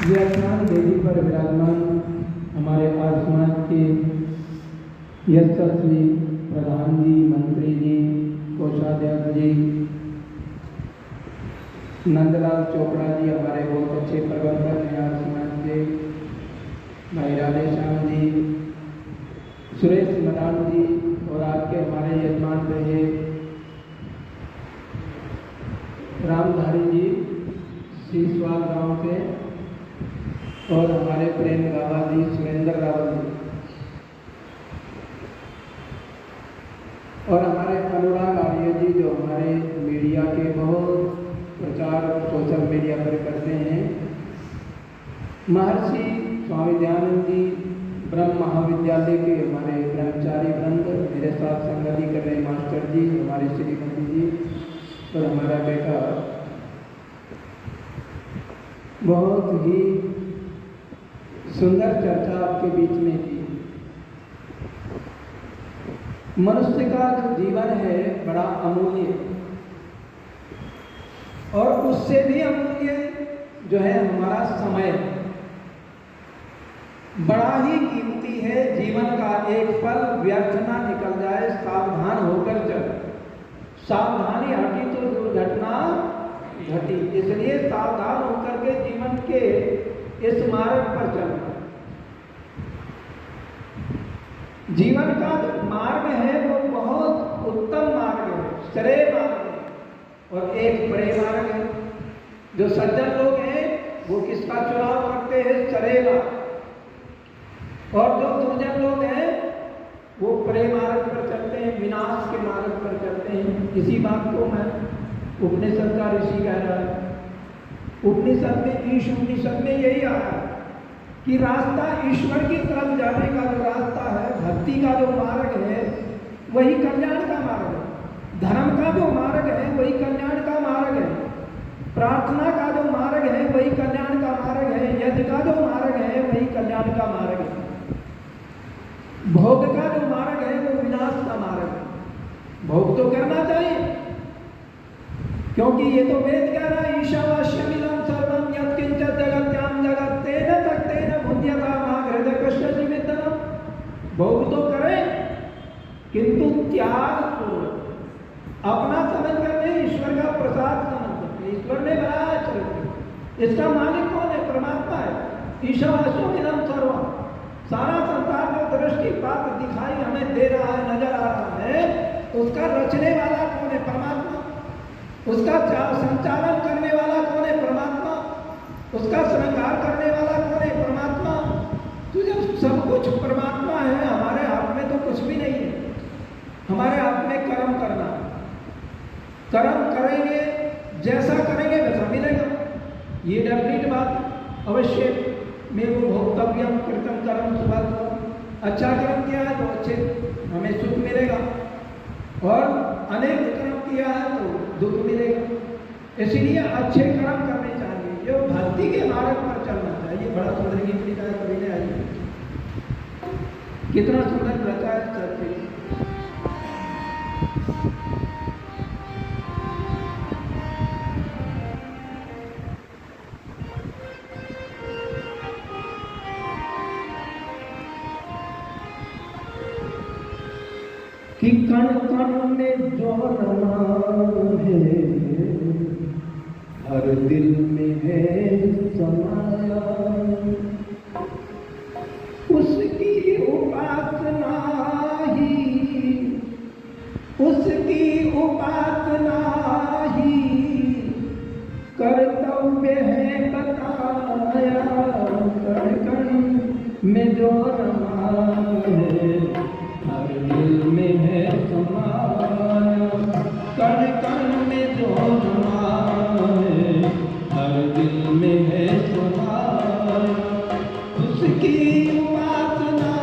व्याख्यान वेदी पर विराजमान हमारे आज समाज के यशस्वी प्रधान जी, मंत्री जी, कोषाध्यक्ष जी, नंदलाल चोपड़ा जी, हमारे बहुत अच्छे प्रबंधक हैं आज समाज के, भाई राधेश्याम जी, सुरेश मदान जी, और आपके हमारे यजमान रहे रामधारी जी सीसवाल गांव से, और हमारे प्रेम बाबा जी सुरेंद्र रावत जी, और हमारे अनुराग आर्य जी जो हमारे मीडिया के बहुत प्रचार सोशल मीडिया पर करते हैं, महर्षि स्वामी दयानंद जी ब्रह्म महाविद्यालय के हमारे ब्रह्मचारी वृंद, मेरे साथ संगति कर रहे मास्टर जी, हमारे श्रीमती जी, और हमारा बेटा, बहुत ही सुंदर चर्चा आपके बीच में की। मनुष्य का जो जीवन है बड़ा अमूल्य, और उससे भी अमूल्य जो है हमारा समय, बड़ा ही कीमती है। जीवन का एक पल व्यर्थ ना निकल जाए, सावधान होकर चल, सावधानी हटी तो दुर्घटना घटी, इसलिए सावधान होकर के जीवन के इस मार्ग पर चलना। जीवन का जो मार्ग है वो बहुत उत्तम मार्ग है, श्रेय मार्ग है, और एक बड़े मार्ग है। जो सज्जन लोग हैं वो किसका चुनाव करते हैं? श्रेय मार्ग। और जो दुर्जन लोग हैं वो प्रेम मार्ग पर चलते हैं, विनाश के मार्ग पर चलते हैं। इसी बात को मैं उपनिषद का ऋषि कह रहा है। उपनिषद में, ईश उपनिषद में यही आया कि रास्ता ईश्वर की तरफ जाने का जो रास्ता है, भक्ति का जो मार्ग है वही कल्याण का मार्ग है। धर्म का जो मार्ग है वही कल्याण का मार्ग है। प्रार्थना का जो मार्ग है वही कल्याण का मार्ग है। यज्ञ का जो मार्ग है वही कल्याण का मार्ग है। भोग का जो मार्ग है वो विनाश का मार्ग है। भोग तो करना चाहिए, क्योंकि ये तो वेद कह रहा है, ईशावास्यमिदं सर्वं यत्किंचित् जगत्यां जगत् तेन तत्तेन बुध्यताम् हृदय कस्य जीवितम्। भोग तो करें किंतु त्याग पूर्वक, अपना समझ कर नहीं, ईश्वर का प्रसाद समझ कर। ईश्वर ने बनाया चरित्र, इसका मालिक कौन है? परमात्मा है। ईशावास्यमिदं सर्वं, सारा संसार जो दृष्टिपात दिखाई हमें दे रहा है, नजर आ रहा है, उसका रचने वाला कौन है? परमात्मा। उसका संचालन करने वाला कौन है? परमात्मा। उसका श्रृंगार करने वाला कौन है? परमात्मा। तो जब सब कुछ परमात्मा है, हमारे हाथ में तो कुछ भी नहीं है। हमारे हाथ में कर्म करना, कर्म करेंगे, जैसा करेंगे वैसा मिलेगा, ये डेफिनेट बात। अवश्य में वो भोक्तव्यम कृतम कर्म सुबह, अच्छा कर्म किया है तो अच्छे हमें सुख मिलेगा, और अनेक कर्म किया है तो दुख मिलेगा। इसलिए अच्छे कर्म करने चाहिए, जो भक्ति के मार्ग पर चलना चाहिए। बड़ा सुंदर गीत लिखा है कवि ने, आइए कितना सुंदर रचा है सत्य। कि कण कण में जो रमा है, हर दिल में है समाया, उसकी उपासना ही, उसकी उपासना ही कर्तव्य है बताया। कण कण में जो रमा है, हर दिल में है समाया। कण कण में जो रमा है, हर दिल में है समाया। उसकी उपासना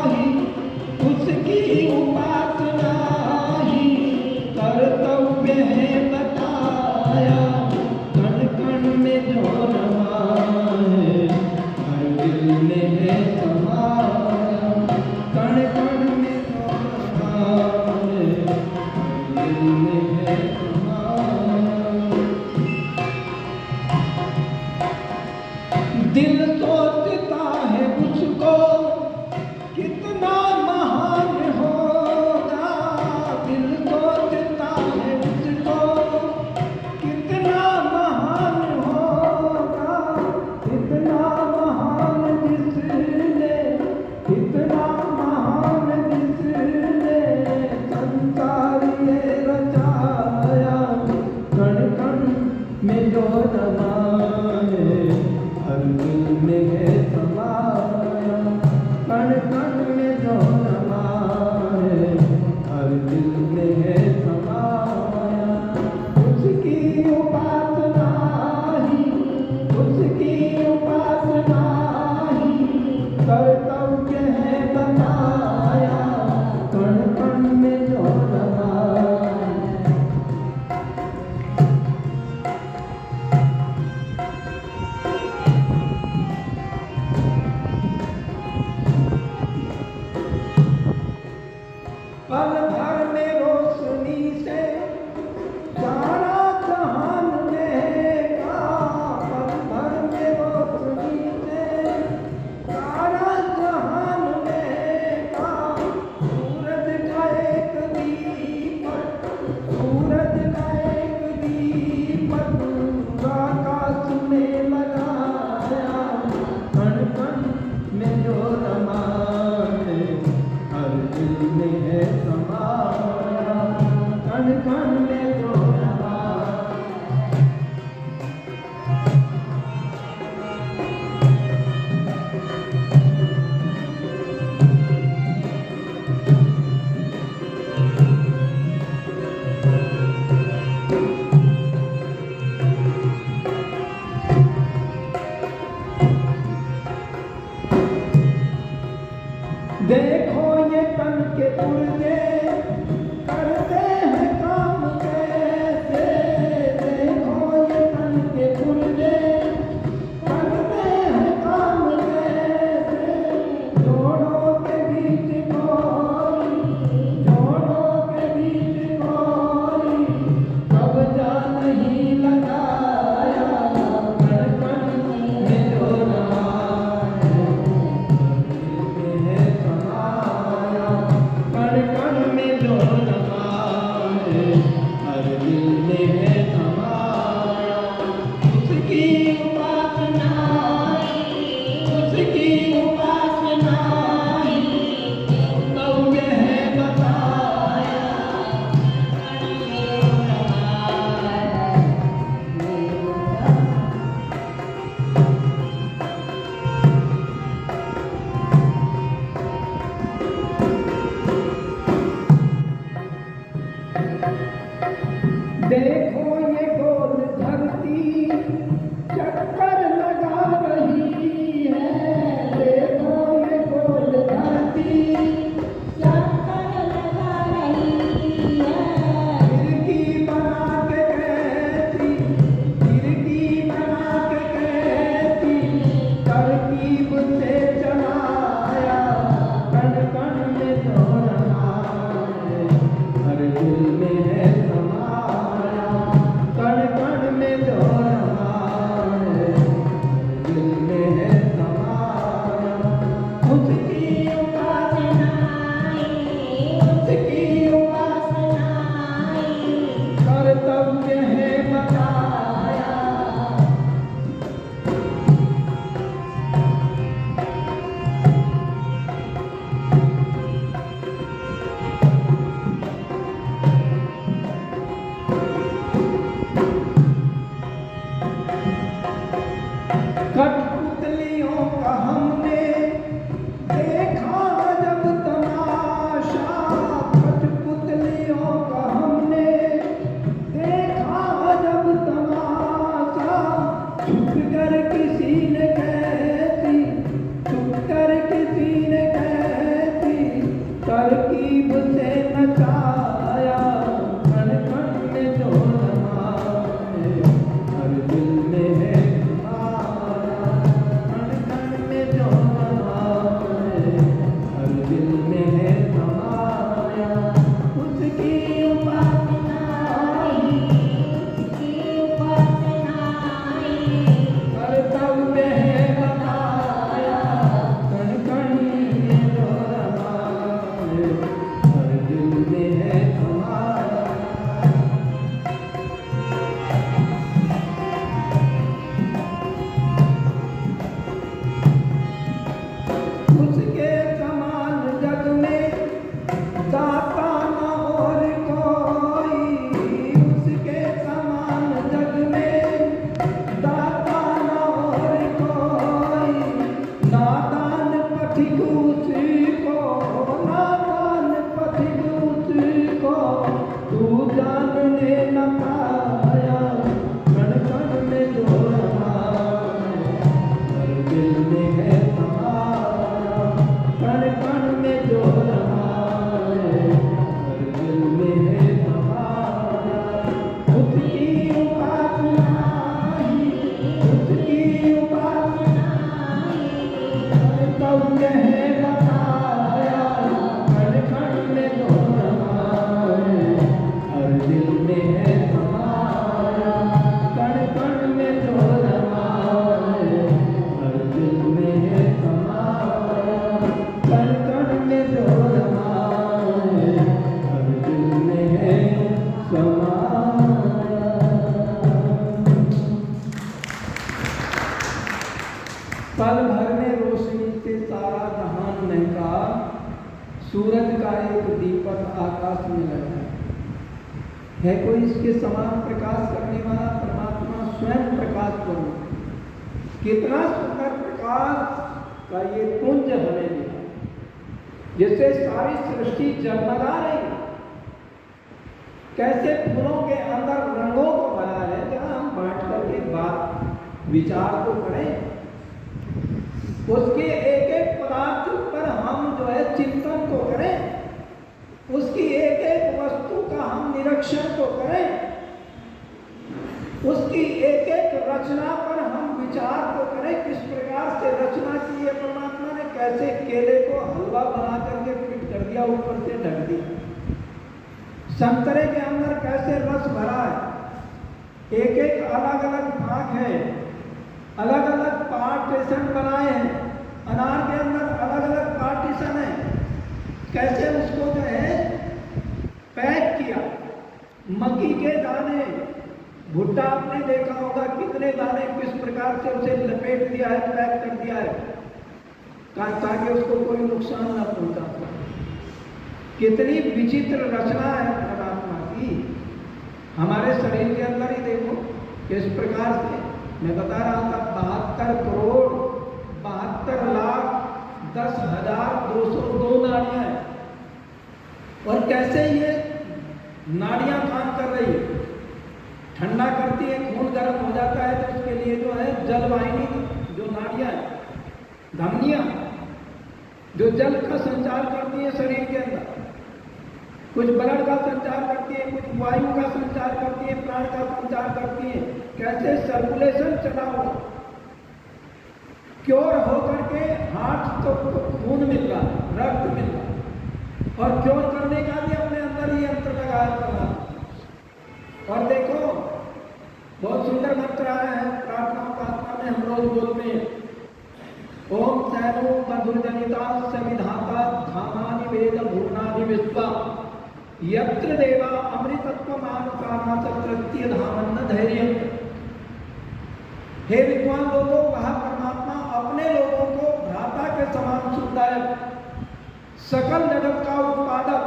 ही, उसकी उपासना ही कर्तव्य है बताया। कण कण में जो रमा है, हर दिल में है समाया। कण कण देखो ये गोल धरती चक्कर लगा रही है, देखो ये गोल धरती चक्कर लगा रही है। खिड़की बना के कहती, खिड़की बना के कहती, तरकीब से चलाया, कण कण में दोहराया, हर दिल में है समाया, कण कण में दोहराया, दिल में है समाया। उसकी उपासनाएं, उसकी उपासनाएं, कर्तव्य है बताया। कठपुतलियों का हमने देखा जब तमाशा, कठपुतलियों का हमने देखा जब तमाशा, छुप कर किसी ने कहती, छुप कर किसी ने कहती, तरकीब से नचाया, कण कण में जो रमाए, हर दिल में है समाया, कण कण में जो रमाए, हर दिल में है समाया। उसकी उपासनाएं, उसकी उपासनाएं, कर्तव्य है बताया, कण कण में जो रमाए, हर दिल में है समाया। उसके समान जग में दाता न और कोई, उसके समान जग में दाता न और कोई, नादान पथिक उसी को, नादान पथिक उसी को, तू जानने न पाया, कण कण में जो रमाए, हर दिल में है समाया, कण कण में जो रमाए, हर दिल में है समाया। उसकी उपासनाएं, उसकी उपासनाएं, कर्तव्य है बताया, कण कण में जो रमाए, हर दिल में है समाया, कण कण में जो रमाए, हर दिल में है समाया, कण कण में जो रमाए, हर दिल में है समाया। पल भर में रोशनी से सारा जहान महका, सूरज का एक दीपक आकाश में लगा है, कोई इसके समान प्रकाश करने वाला? परमात्मा स्वयं प्रकाश स्वरूप। कितना सुंदर प्रकाश का ये पुंज हमें मिला, जिससे सारी सृष्टि जगमगा रही। कैसे फूलों के अंदर रंगों को भरा है, जरा हम बैठ करके बात विचार तो करें। उसके एक एक पदार्थ पर हम जो है चिंतन को करें, उसकी एक एक वस्तु का हम निरीक्षण को करें, उसकी एक एक रचना पर हम विचार को करें। किस प्रकार से रचना की है परमात्मा ने, कैसे केले को हलवा बना करके फिट कर दिया, ऊपर से ढक दिया। संतरे के अंदर कैसे रस भरा है, एक एक अलग अलग भाग है, अलग अलग पार्टीशन बनाए हैं। अनार के अंदर अलग अलग पार्टीशन है, कैसे उसको जो है पैक किया। मक्की के दाने, भुट्टा आपने देखा होगा, कितने दाने किस प्रकार से उसे लपेट दिया है, पैक कर दिया है, ताकि उसको कोई नुकसान न पहुंचा सके। कितनी विचित्र रचना है परमात्मा की। हमारे शरीर के अंदर ही देखो किस प्रकार से, मैं बता रहा था 72 करोड़ 72,10,202 नाड़ियां हैं, और कैसे ये नाड़ियां काम कर रही है। ठंडा करती है, खून गर्म हो जाता है तो उसके लिए जो है जलवाहिनी, जो नाड़ियाँ हैं, धमनियाँ, जो जल का संचार करती है शरीर के अंदर, कुछ ब्लड का संचार करती है, कुछ वायु का संचार करती है, प्राण का संचार करती है। कैसे सर्कुलेशन चला हुआ, क्योर होकर के हार्ट तो खून मिल रहा है, रक्त मिल रहा है, और क्योर करने का भी अपने अंदर ही यंत्र लगाया करना। और देखो बहुत सुंदर मंत्र आया है प्रार्थना प्रार्थना में, हम रोज बोलते हैं ओम सैनो मधुरजनिता सविधाता धामानि वेद भुवनानि विश्वा यत्र देवा अमृतत्व मानसाना सत्य धामन्न धैर्य। हे विद्वान लोगों, वह परमात्मा अपने लोगों को भ्राता के समान सुखदायक, सकल जगत का उत्पादक,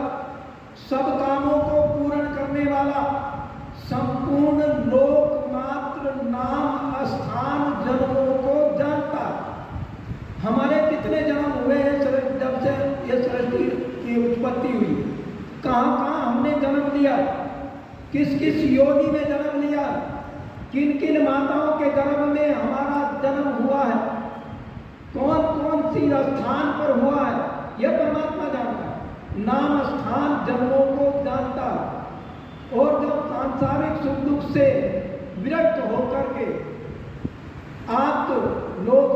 सब कामों को पूर्ण करने वाला, संपूर्ण लोक मात्र नाम स्थान जन्मों को जानता। हमारे कितने जन्म हुए हैं जब से ये सृष्टि की उत्पत्ति हुई, कहाँ कहाँ हमने जन्म लिया, किस किस योनि में जन्म लिया, किन किन माताओं के गर्भ में हमारा जन्म हुआ है, कौन कौन सी स्थान पर हुआ है, यह परमात्मा जानता है। नाम स्थान जन्मों को जानता। और जब सांसारिक सुख दुख से विरक्त होकर के आप लोग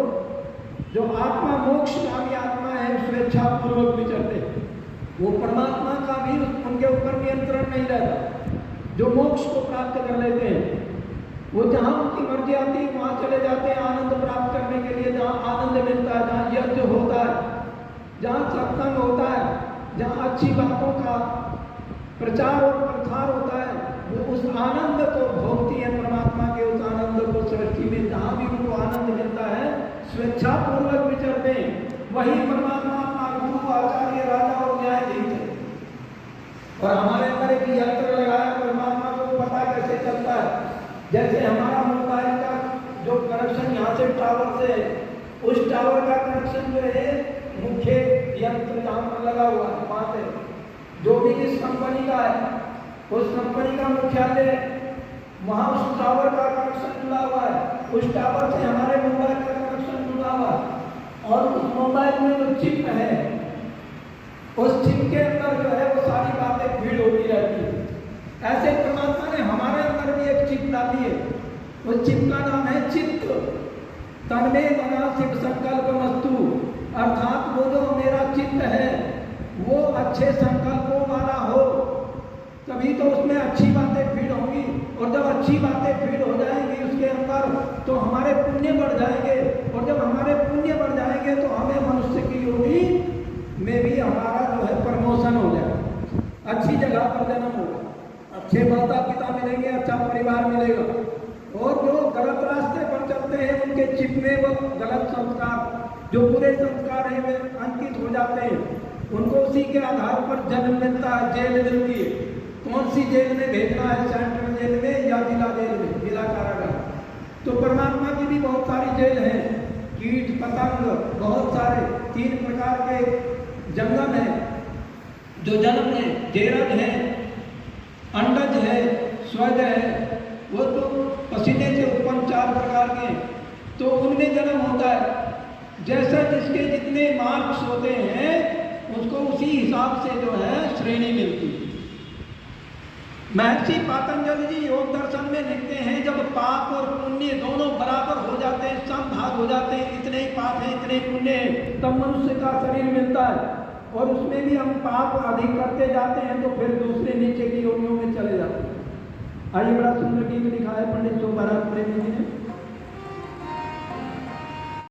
जो आत्मा मोक्षगामी आत्मा है स्वेच्छा पूर्वक विचरते, वो परमात्मा का भी उनके ऊपर नियंत्रण नहीं रहता। जो मोक्ष को प्राप्त कर लेते हैं वो जहाँ उनकी मर्जी आती है वहाँ चले जाते हैं आनंद प्राप्त करने के लिए। जहाँ आनंद मिलता है, जहाँ यज्ञ होता है, जहाँ सत्संग होता है, जहाँ अच्छी बातों का प्रचार और प्रसार होता है, वो उस आनंद को भोगती है। परमात्मा के उस आनंद को सृष्टि में जहाँ भी उनको आनंद मिलता है स्वेच्छा पूर्वक विचरते हैं। वही परमात्मा अपना गुरु आचार्य राजा और न्यायाधीश है। और हमारे अंदर एक यंत्र लगाया, परमात्मा को पता कैसे चलता है। जैसे हमारा मोबाइल का जो कनेक्शन यहाँ से टावर से, उस टावर का कनेक्शन जो है मुख्य यंत्र जहाँ पर लगा हुआ है वहाँ से, जो भी इस कंपनी का है उस कंपनी का मुख्यालय वहाँ उस टावर का कनेक्शन जुड़ा हुआ है। उस टावर से हमारे मोबाइल का कनेक्शन जुड़ा हुआ है। और उस मोबाइल में जो चिप है, उस चिप के अंदर जो है वो सारी बातें फीड होती रहती है। ऐसे परमात्मा ने हमारे अंदर भी एक चिप डाली है। उस चिप का नाम है चित्त। तन्मे मना शिव संकल्प मस्तु, अर्थात वो जो मेरा चित्त है वो अच्छे संकल्पों वाला हो, तभी तो उसमें अच्छी बातें फीड होंगी। और जब अच्छी बातें फीड हो जाएंगी उसके अंदर तो हमारे पुण्य बढ़ जाएंगे। और जब हमारे पुण्य बढ़ जाएंगे तो हमें मनुष्य की योनि में भी हमारा जो है प्रमोशन हो जाएगा, अच्छी जगह पर जन्म होगा, अच्छे माता पिता मिलेंगे, अच्छा परिवार मिलेगा। और जो गलत रास्ते पर चलते हैं उनके चिप में वो गलत संस्कार, जो बुरे संस्कार हैं वे अंकित हो जाते हैं। उनको उसी के आधार पर जन्म मिलता है, जेल मिलती है। कौन सी जेल में भेजना है, सेंट्रल जेल में या जिला जेल में, जिला कारागार। तो परमात्मा की भी बहुत सारी जेल हैं, कीट पतंग बहुत सारे 3 प्रकार के जंगम हैं जो जन्म है। जेरद है, अंडज है, स्वज है, वो तो पसीने से उत्पन्न 4 प्रकार के हैं, तो उनमें जन्म होता है। जैसा जिसके जितने मार्क्स होते हैं उसको उसी हिसाब से जो है श्रेणी मिलती है। महर्षि पातंजलि जी योग दर्शन में लिखते हैं, जब पाप और पुण्य दोनों बराबर हो जाते हैं, समभाग हो जाते हैं, इतने ही पाप है इतने पुण्य है, तब मनुष्य का शरीर मिलता है। और उसमें भी हम पाप अधिक करते जाते हैं तो फिर दूसरे नीचे की योनियों में चले जाते हैं। आइए, बड़ा सुंदर गीत लिखा है पंडित शोभाराम प्रेमी जी ने।